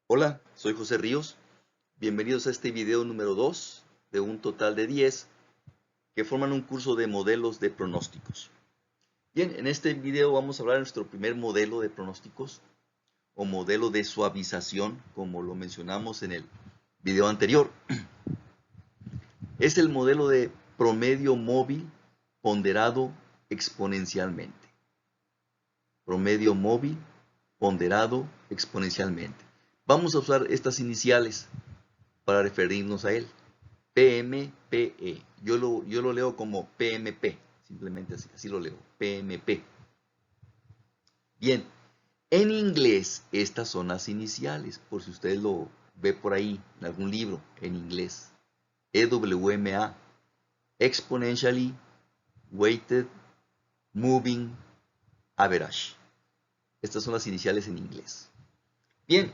Hola, soy José Ríos. Bienvenidos a este video número 2 de un total de 10 que forman un curso de modelos de pronósticos. Bien, en este video vamos a hablar de nuestro primer modelo de pronósticos o modelo de suavización, como lo mencionamos en el video anterior. Es el modelo de promedio móvil ponderado exponencialmente. Promedio móvil ponderado exponencialmente. Vamos a usar estas iniciales para referirnos a él. PMPE. Yo lo leo como PMP, simplemente así lo leo, PMP. Bien, en inglés estas son las iniciales, por si usted lo ve por ahí en algún libro en inglés. EWMA, Exponentially Weighted Moving Average. Estas son las iniciales en inglés. Bien,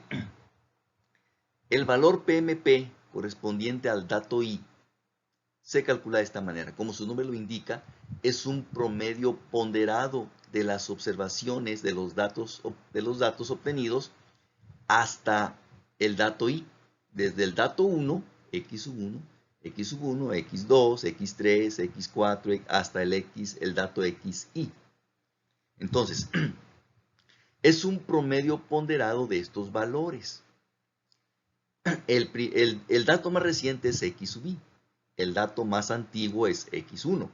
el valor PMP correspondiente al dato I se calcula de esta manera. Como su nombre lo indica, es un promedio ponderado de las observaciones de los datos obtenidos hasta el dato I. Desde el dato 1, X sub 1, X sub 1, X2, X3, X4, hasta el dato XI. Entonces, es un promedio ponderado de estos valores. El dato más reciente es X sub I. El dato más antiguo es X1.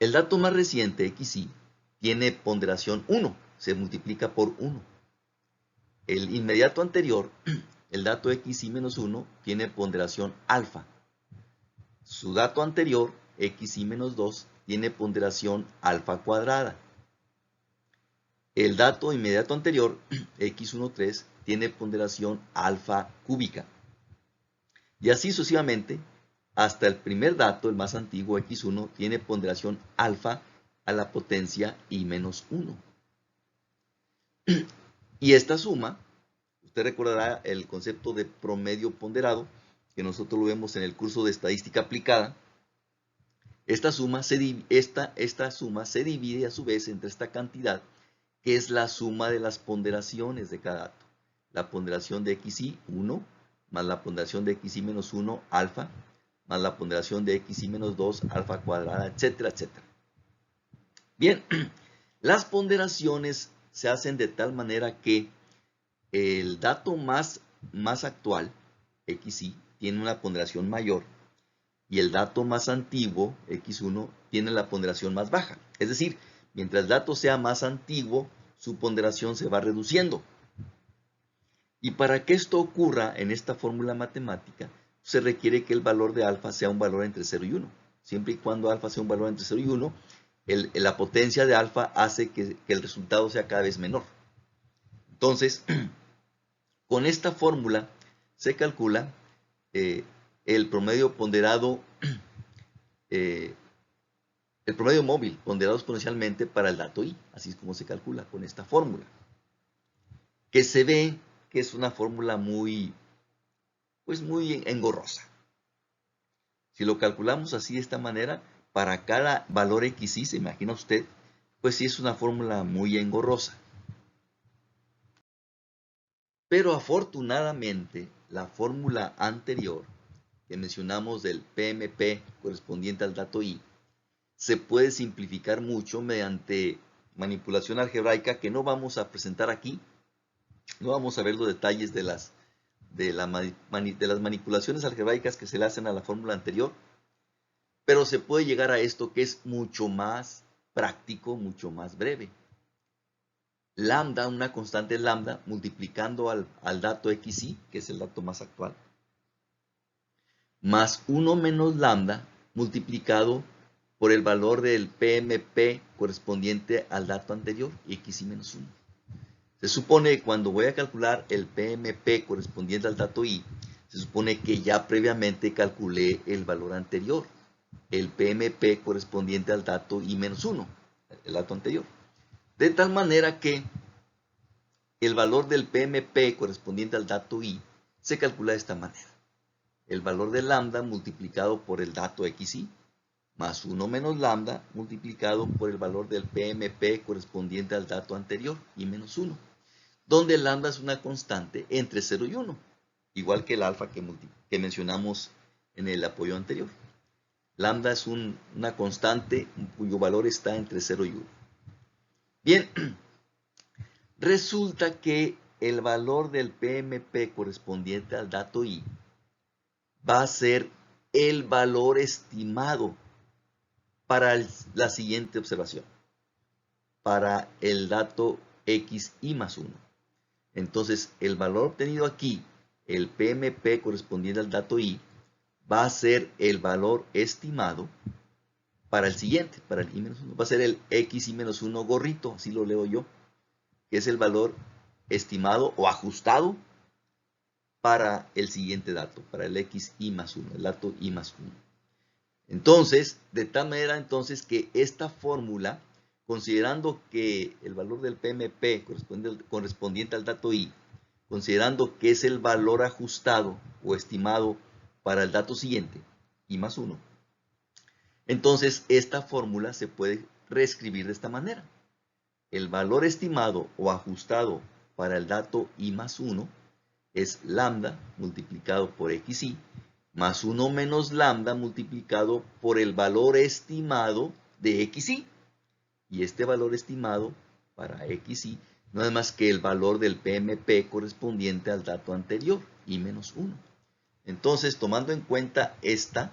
El dato más reciente, XI, tiene ponderación 1, se multiplica por 1. El inmediato anterior, el dato XI-1, tiene ponderación alfa. Su dato anterior, XI-2, tiene ponderación alfa cuadrada. El dato inmediato anterior, X13, tiene ponderación alfa cúbica. Y así sucesivamente, hasta el primer dato, el más antiguo, X1, tiene ponderación alfa a la potencia I-1. Y esta suma, usted recordará el concepto de promedio ponderado, que nosotros lo vemos en el curso de estadística aplicada. Esta suma se divide a su vez entre esta cantidad, que es la suma de las ponderaciones de cada dato. La ponderación de XI, 1, más la ponderación de XI-1, alfa, más la ponderación de XI-2, alfa cuadrada, etcétera, etcétera. Bien, las ponderaciones se hacen de tal manera que el dato más actual, XI, tiene una ponderación mayor y el dato más antiguo, X1, tiene la ponderación más baja. Es decir, mientras el dato sea más antiguo, su ponderación se va reduciendo. Y para que esto ocurra en esta fórmula matemática, se requiere que el valor de alfa sea un valor entre 0 y 1. Siempre y cuando alfa sea un valor entre 0 y 1, la potencia de alfa hace que el resultado sea cada vez menor. Entonces, con esta fórmula se calcula el promedio ponderado, el promedio móvil ponderado exponencialmente para el dato I. Así es como se calcula con esta fórmula. Que se ve que es una fórmula muy engorrosa. Si lo calculamos así de esta manera, para cada valor XI, se imagina usted, pues sí es una fórmula muy engorrosa. Pero afortunadamente, la fórmula anterior que mencionamos del PMP correspondiente al dato I, se puede simplificar mucho mediante manipulación algebraica que no vamos a presentar aquí. No vamos a ver los detalles de las manipulaciones algebraicas que se le hacen a la fórmula anterior, pero se puede llegar a esto que es mucho más práctico, mucho más breve. Lambda, una constante lambda, multiplicando al dato XI, que es el dato más actual, más 1 menos lambda multiplicado por el valor del PMP correspondiente al dato anterior, XI menos 1. Se supone que cuando voy a calcular el PMP correspondiente al dato I, se supone que ya previamente calculé el valor anterior, el PMP correspondiente al dato I menos 1, el dato anterior. De tal manera que el valor del PMP correspondiente al dato I se calcula de esta manera. El valor de lambda multiplicado por el dato XI, más 1 menos lambda multiplicado por el valor del PMP correspondiente al dato anterior, I menos 1. donde lambda es una constante entre 0 y 1, igual que el alfa que mencionamos en el apoyo anterior. Lambda es una constante cuyo valor está entre 0 y 1. Bien, resulta que el valor del PMP correspondiente al dato I va a ser el valor estimado para la siguiente observación, para el dato xi más 1. Entonces, el valor obtenido aquí, el PMP correspondiente al dato I, va a ser el valor estimado para el siguiente, para el i-1. Va a ser el xi-1 gorrito, así lo leo yo, que es el valor estimado o ajustado para el siguiente dato, para el xi más 1, el dato i más 1. Entonces, de tal manera entonces que esta fórmula, considerando que el valor del PMP correspondiente al dato I, considerando que es el valor ajustado o estimado para el dato siguiente, I más 1, entonces esta fórmula se puede reescribir de esta manera. El valor estimado o ajustado para el dato I más 1 es lambda multiplicado por xi, más 1 menos lambda multiplicado por el valor estimado de xi. Y este valor estimado para xi no es más que el valor del PMP correspondiente al dato anterior, i menos 1. Entonces, tomando en cuenta esta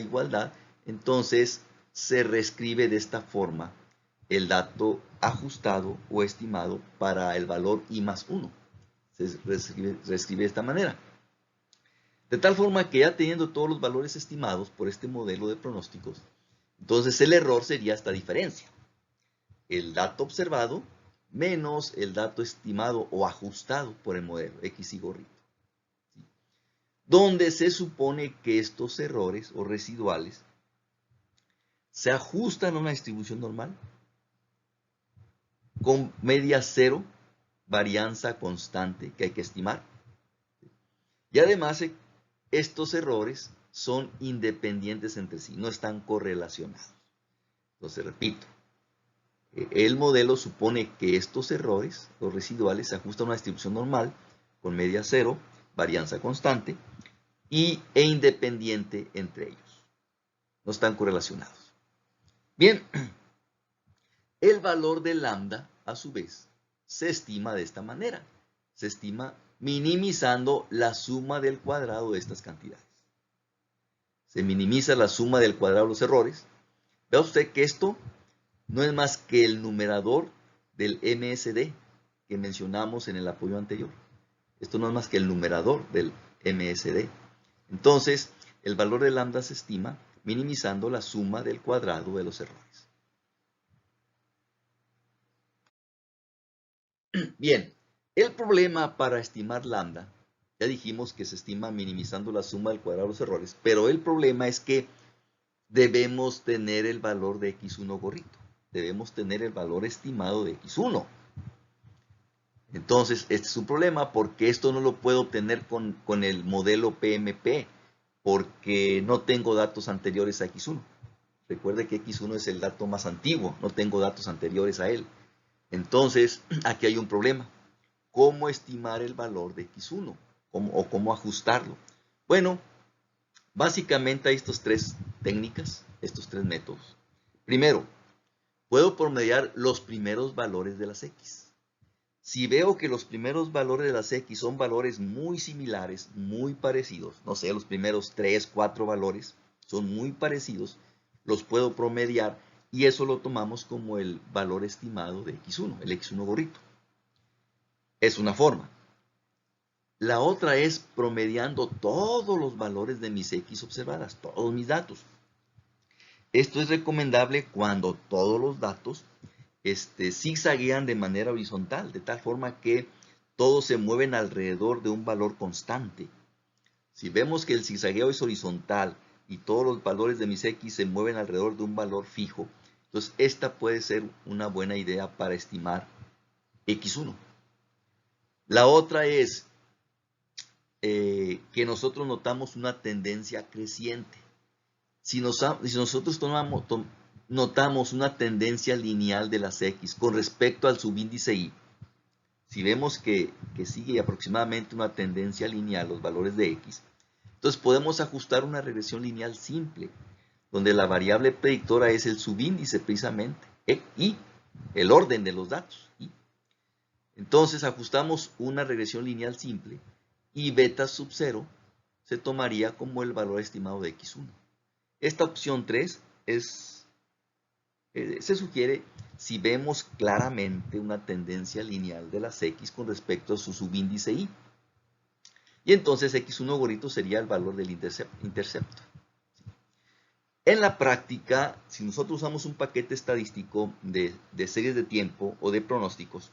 igualdad, entonces se reescribe de esta forma el dato ajustado o estimado para el valor i más 1. Se reescribe de esta manera. De tal forma que ya teniendo todos los valores estimados por este modelo de pronósticos, entonces el error sería esta diferencia. El dato observado menos el dato estimado o ajustado por el modelo xi gorrito. ¿Sí? Donde se supone que estos errores o residuales se ajustan a una distribución normal con media cero, varianza constante que hay que estimar. Y además estos errores son independientes entre sí, no están correlacionados. Entonces, repito, el modelo supone que estos errores, los residuales, se ajustan a una distribución normal con media cero, varianza constante e independiente entre ellos. No están correlacionados. Bien, el valor de lambda, a su vez, se estima de esta manera. Se estima minimizando la suma del cuadrado de estas cantidades. Se minimiza la suma del cuadrado de los errores. Vea usted que esto no es más que el numerador del MSD que mencionamos en el apoyo anterior. Esto no es más que el numerador del MSD. Entonces, el valor de lambda se estima minimizando la suma del cuadrado de los errores. Bien, el problema para estimar lambda, ya dijimos que se estima minimizando la suma del cuadrado de los errores, pero el problema es que debemos tener el valor de x1 gorrito. Debemos tener el valor estimado de x1. Entonces, este es un problema porque esto no lo puedo obtener con el modelo PMP, porque no tengo datos anteriores a x1. Recuerde que x1 es el dato más antiguo, no tengo datos anteriores a él. Entonces, aquí hay un problema. ¿Cómo estimar el valor de x1? ¿O cómo ajustarlo? Bueno, básicamente hay estas tres técnicas, estos tres métodos. Primero, puedo promediar los primeros valores de las x. Si veo que los primeros valores de las x son valores muy similares, muy parecidos, no sé, los primeros 3, 4 valores son muy parecidos, los puedo promediar y eso lo tomamos como el valor estimado de x1, el x1 gorrito. Es una forma. La otra es promediando todos los valores de mis x observadas, todos mis datos. Esto es recomendable cuando todos los datos zigzaguean de manera horizontal, de tal forma que todos se mueven alrededor de un valor constante. Si vemos que el zigzagueo es horizontal y todos los valores de mis x se mueven alrededor de un valor fijo, entonces esta puede ser una buena idea para estimar x1. La otra es que nosotros notamos una tendencia creciente. Si nosotros notamos una tendencia lineal de las x con respecto al subíndice y, si vemos que sigue aproximadamente una tendencia lineal los valores de X, entonces podemos ajustar una regresión lineal simple, donde la variable predictora es el subíndice precisamente, y el orden de los datos. Entonces ajustamos una regresión lineal simple y beta sub 0 se tomaría como el valor estimado de X1. Esta opción 3 se sugiere si vemos claramente una tendencia lineal de las X con respecto a su subíndice Y. Y entonces X1 gorrito sería el valor del intercepto. En la práctica, si nosotros usamos un paquete estadístico de series de tiempo o de pronósticos,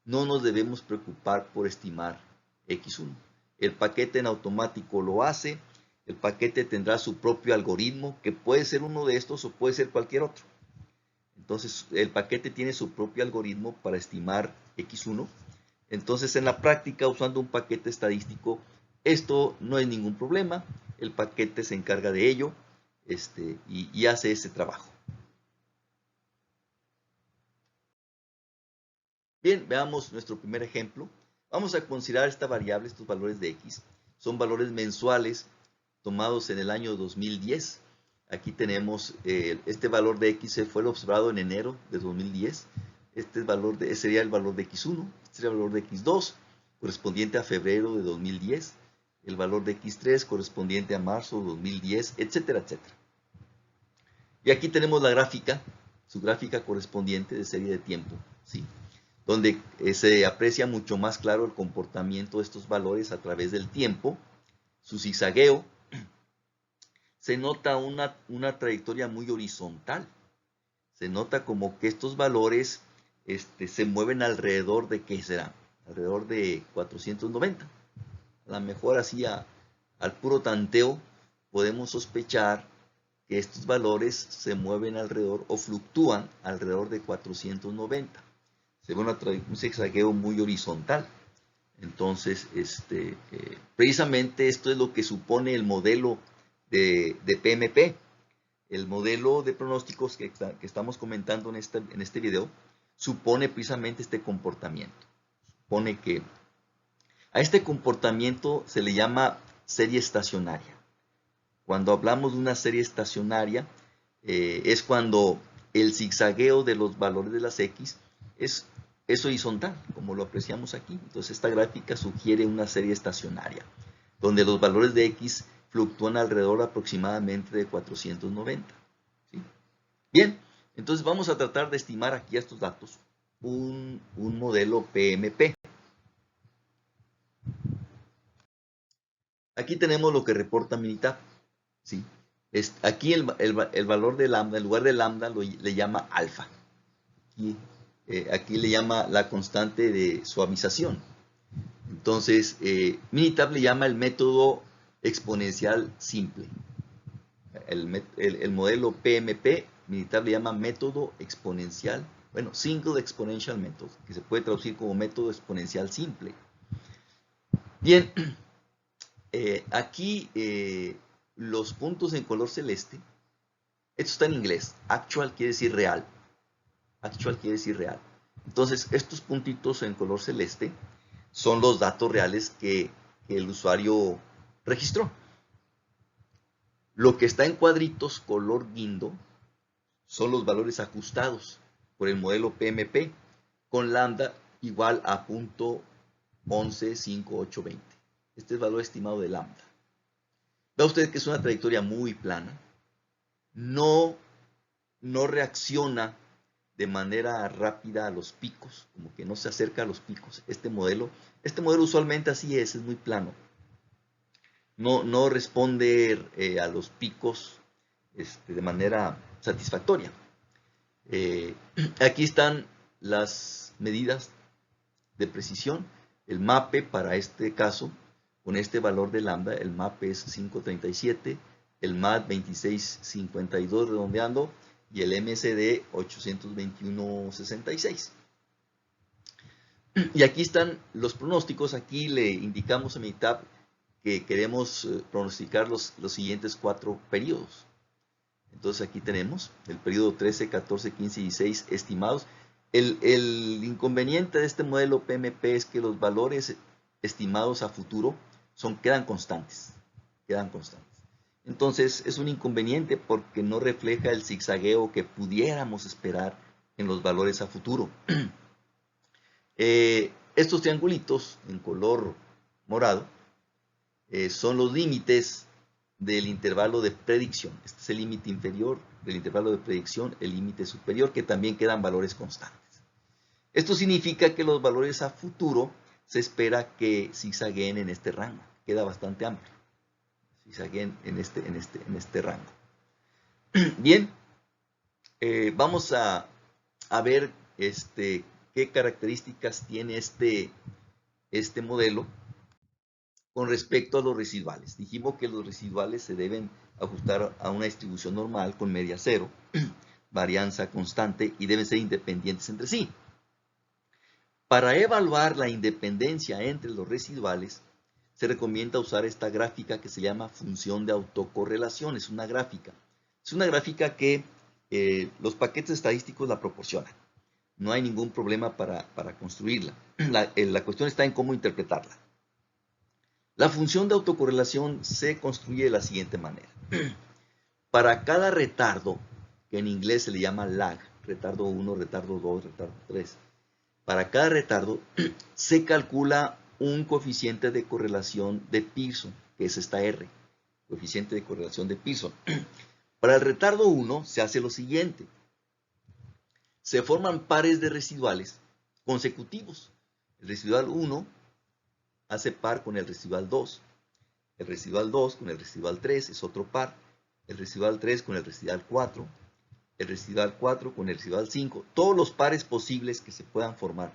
no nos debemos preocupar por estimar X1. El paquete en automático lo hace, el paquete tendrá su propio algoritmo, que puede ser uno de estos o puede ser cualquier otro. Entonces, el paquete tiene su propio algoritmo para estimar X1. Entonces, en la práctica, usando un paquete estadístico, esto no es ningún problema. El paquete se encarga de ello y hace ese trabajo. Bien, veamos nuestro primer ejemplo. Vamos a considerar esta variable, estos valores de X. Son valores mensuales tomados en el año 2010. Aquí tenemos este valor de X fue observado en enero de 2010. Este sería el valor de X1, este sería el valor de X2, correspondiente a febrero de 2010. El valor de X3 correspondiente a marzo de 2010, etcétera, etcétera. Y aquí tenemos la gráfica, su gráfica correspondiente de serie de tiempo, ¿sí? Donde se aprecia mucho más claro el comportamiento de estos valores a través del tiempo, su zigzagueo. Se nota una trayectoria muy horizontal. Se nota como que estos valores se mueven alrededor de, ¿qué será? Alrededor de 490. A lo mejor así al puro tanteo podemos sospechar que estos valores se mueven alrededor o fluctúan alrededor de 490. Se ve un zigzagueo muy horizontal. Entonces, precisamente esto es lo que supone el modelo de PMP. El modelo de pronósticos que estamos comentando en este video supone precisamente este comportamiento. Supone que a este comportamiento se le llama serie estacionaria. Cuando hablamos de una serie estacionaria, es cuando el zigzagueo de los valores de las X es horizontal, como lo apreciamos aquí. Entonces esta gráfica sugiere una serie estacionaria, donde los valores de X fluctúan alrededor aproximadamente de 490. ¿Sí? Bien, entonces vamos a tratar de estimar aquí a estos datos un modelo PMP. Aquí tenemos lo que reporta Minitab. ¿Sí? Aquí el valor de lambda, en lugar de lambda, le llama alfa. Aquí le llama la constante de suavización. Entonces, Minitab le llama el método exponencial simple. El modelo PMP, Minitab le llama método exponencial, bueno, single exponential method, que se puede traducir como método exponencial simple. Bien, aquí los puntos en color celeste, esto está en inglés, actual quiere decir real. Actual quiere decir real. Entonces, estos puntitos en color celeste son los datos reales que el usuario registró. Lo que está en cuadritos color guindo son los valores ajustados por el modelo PMP con lambda igual a 0.115820. Este es el valor estimado de lambda. Ve usted que es una trayectoria muy plana. No reacciona de manera rápida a los picos, como que no se acerca a los picos. Este modelo usualmente así es muy plano. No responde a los picos de manera satisfactoria. Aquí están las medidas de precisión. El MAPE para este caso, con este valor de lambda, el MAPE es 537, el MAD 2652 redondeando, y el MSD 821.66. Y aquí están los pronósticos. Aquí le indicamos a Minitab que queremos pronosticar los siguientes 4 periodos. Entonces aquí tenemos el periodo 13, 14, 15 y 16 estimados. El inconveniente de este modelo PMP es que los valores estimados a futuro quedan constantes. Quedan constantes. Entonces es un inconveniente porque no refleja el zigzagueo que pudiéramos esperar en los valores a futuro. Estos triangulitos en color morado son los límites del intervalo de predicción. Este es el límite inferior del intervalo de predicción, el límite superior, que también quedan valores constantes. Esto significa que los valores a futuro se espera que zigzagueen en este rango. Queda bastante amplio. Zigzagueen en este rango. Bien, vamos a ver qué características tiene este modelo con respecto a los residuales. Dijimos que los residuales se deben ajustar a una distribución normal con media cero, varianza constante y deben ser independientes entre sí. Para evaluar la independencia entre los residuales, se recomienda usar esta gráfica que se llama función de autocorrelación. Es una gráfica que los paquetes estadísticos la proporcionan. No hay ningún problema para construirla. La cuestión está en cómo interpretarla. La función de autocorrelación se construye de la siguiente manera. Para cada retardo, que en inglés se le llama lag, retardo 1, retardo 2, retardo 3, para cada retardo se calcula un coeficiente de correlación de Pearson, que es esta R, coeficiente de correlación de Pearson. Para el retardo 1 se hace lo siguiente. Se forman pares de residuales consecutivos. El residual 1 hace par con el residual 2. El residual 2 con el residual 3 es otro par. El residual 3 con el residual 4. El residual 4 con el residual 5. Todos los pares posibles que se puedan formar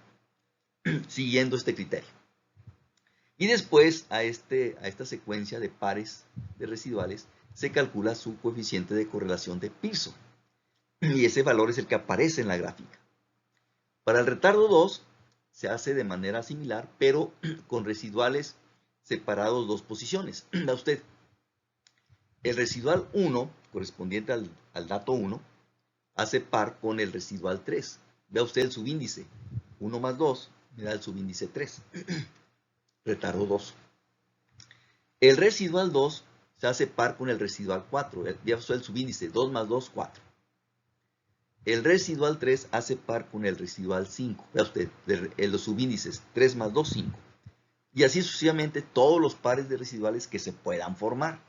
siguiendo este criterio. Y después a esta secuencia de pares de residuales se calcula su coeficiente de correlación de Pearson. Y ese valor es el que aparece en la gráfica. Para el retardo 2 se hace de manera similar, pero con residuales separados dos posiciones. Da usted, el residual 1, correspondiente al dato 1, hace par con el residual 3. Vea usted el subíndice. 1 más 2 me da el subíndice 3. Retardo 2. El residual 2 se hace par con el residual 4. Vea usted el subíndice. 2 más 2, 4. El residual 3 hace par con el residual 5. Vea usted, los subíndices 3 más 2, 5. Y así sucesivamente todos los pares de residuales que se puedan formar.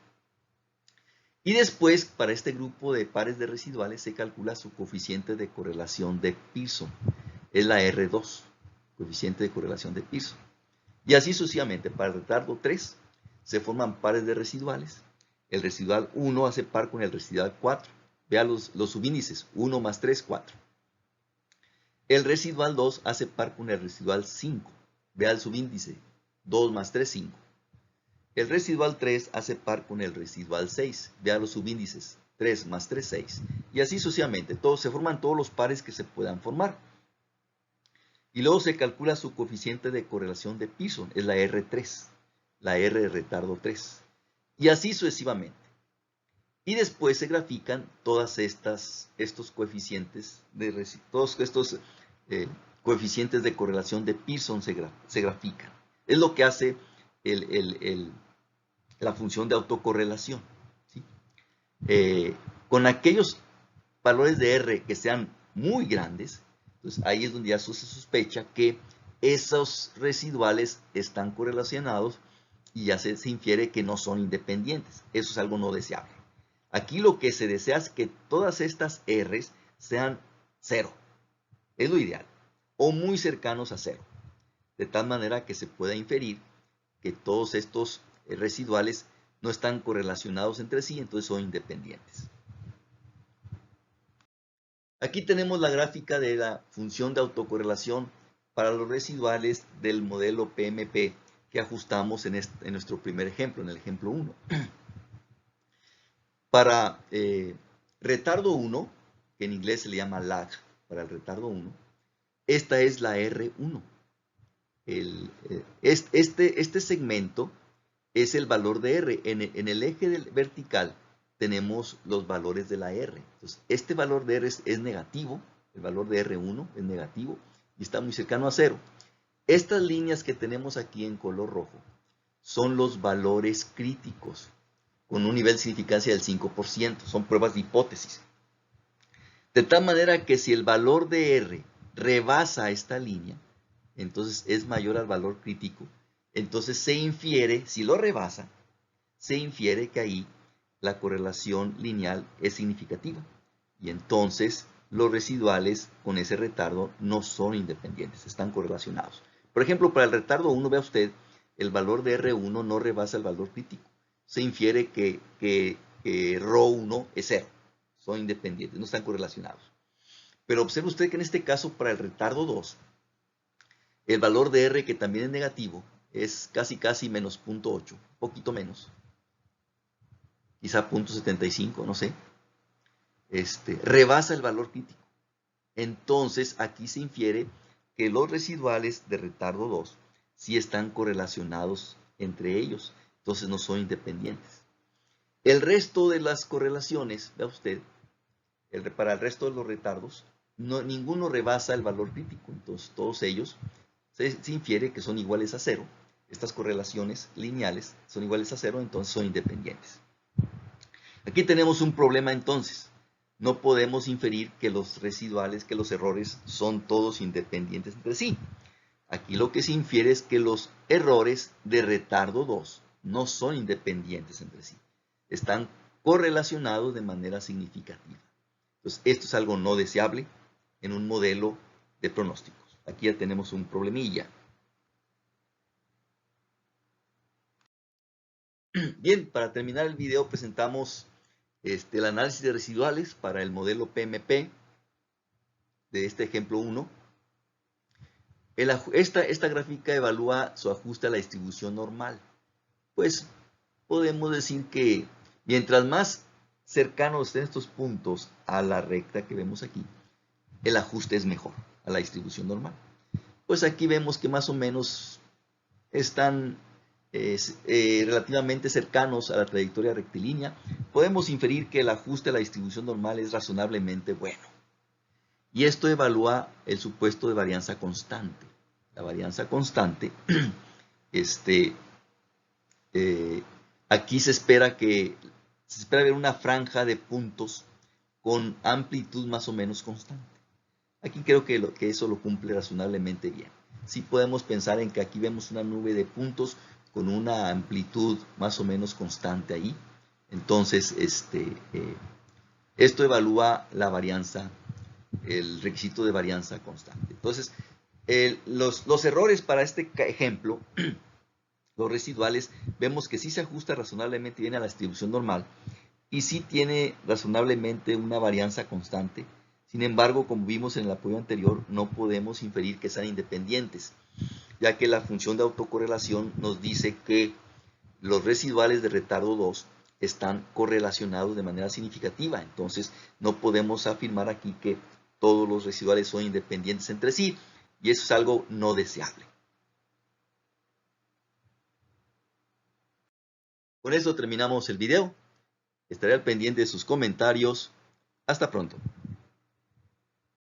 Y después, para este grupo de pares de residuales, se calcula su coeficiente de correlación de Pearson. Es la R2, coeficiente de correlación de Pearson. Y así sucesivamente, para el retardo 3, se forman pares de residuales. El residual 1 hace par con el residual 4. Vea los subíndices, 1 más 3, 4. El residual 2 hace par con el residual 5. Vea el subíndice, 2 más 3, 5. El residual 3 hace par con el residual 6. Vea los subíndices, 3 más 3, 6. Y así sucesivamente, se forman todos los pares que se puedan formar. Y luego se calcula su coeficiente de correlación de Pearson, es la R3, la R de retardo 3. Y así sucesivamente. Y después se grafican todos estos coeficientes coeficientes de correlación de Pearson se grafican. Es lo que hace la función de autocorrelación. ¿Sí? Con aquellos valores de R que sean muy grandes, entonces ahí es donde ya se sospecha que esos residuales están correlacionados y ya se infiere que no son independientes. Eso es algo no deseable. Aquí lo que se desea es que todas estas R's sean 0. Es lo ideal. O muy cercanos a 0. De tal manera que se pueda inferir que todos estos residuales no están correlacionados entre sí, entonces son independientes. Aquí tenemos la gráfica de la función de autocorrelación para los residuales del modelo PMP que ajustamos en nuestro primer ejemplo, en el ejemplo 1. Para retardo 1, que en inglés se le llama lag, para el retardo 1, esta es la R1. Este segmento es el valor de R. En el eje vertical tenemos los valores de la R. Entonces, este valor de R es negativo, El valor de R1 es negativo y está muy cercano a 0. Estas líneas que tenemos aquí en color rojo son los valores críticos con un nivel de significancia del 5%. Son pruebas de hipótesis. De tal manera que si el valor de R rebasa esta línea, entonces es mayor al valor crítico. Entonces se infiere, si lo rebasa, se infiere que ahí la correlación lineal es significativa. Y entonces los residuales con ese retardo no son independientes, están correlacionados. Por ejemplo, para el retardo 1, vea usted, el valor de R1 no rebasa el valor crítico. Se infiere que ρ1 es 0. Son independientes, no están correlacionados. Pero observe usted que en este caso, para el retardo 2, el valor de R, que también es negativo, es casi menos 0.8, un poquito menos. Quizá 0.75, no sé. Rebasa el valor crítico. Entonces, aquí se infiere que los residuales de retardo 2 sí están correlacionados entre ellos. Entonces, no son independientes. El resto de las correlaciones, vea usted, para el resto de los retardos, ninguno rebasa el valor crítico. Entonces, todos ellos se infiere que son iguales a 0. Estas correlaciones lineales son iguales a 0, entonces son independientes. Aquí tenemos un problema entonces. No podemos inferir que los residuales, que los errores son todos independientes entre sí. Aquí lo que se infiere es que los errores de retardo 2 no son independientes entre sí. Están correlacionados de manera significativa. Entonces, esto es algo no deseable en un modelo de pronósticos. Aquí ya tenemos un problemilla. Bien, para terminar el video presentamos el análisis de residuales para el modelo PMP de este ejemplo 1. Esta gráfica evalúa su ajuste a la distribución normal. Pues podemos decir que mientras más cercanos estén estos puntos a la recta que vemos aquí, el ajuste es mejor a la distribución normal. Pues aquí vemos que más o menos están relativamente cercanos a la trayectoria rectilínea. Podemos inferir que el ajuste a la distribución normal es razonablemente bueno. Y esto evalúa el supuesto de varianza constante. La varianza constante, aquí se espera ver una franja de puntos con amplitud más o menos constante. Aquí creo que eso lo cumple razonablemente bien. Sí podemos pensar en que aquí vemos una nube de puntos con una amplitud más o menos constante ahí. Entonces, esto evalúa la varianza, el requisito de varianza constante. Entonces, los errores para este ejemplo, los residuales, vemos que sí se ajusta razonablemente bien a la distribución normal y sí tiene razonablemente una varianza constante. Sin embargo, como vimos en el apoyo anterior, no podemos inferir que sean independientes, ya que la función de autocorrelación nos dice que los residuales de retardo 2 están correlacionados de manera significativa. Entonces, no podemos afirmar aquí que todos los residuales son independientes entre sí, y eso es algo no deseable. Con eso terminamos el video. Estaré al pendiente de sus comentarios. Hasta pronto.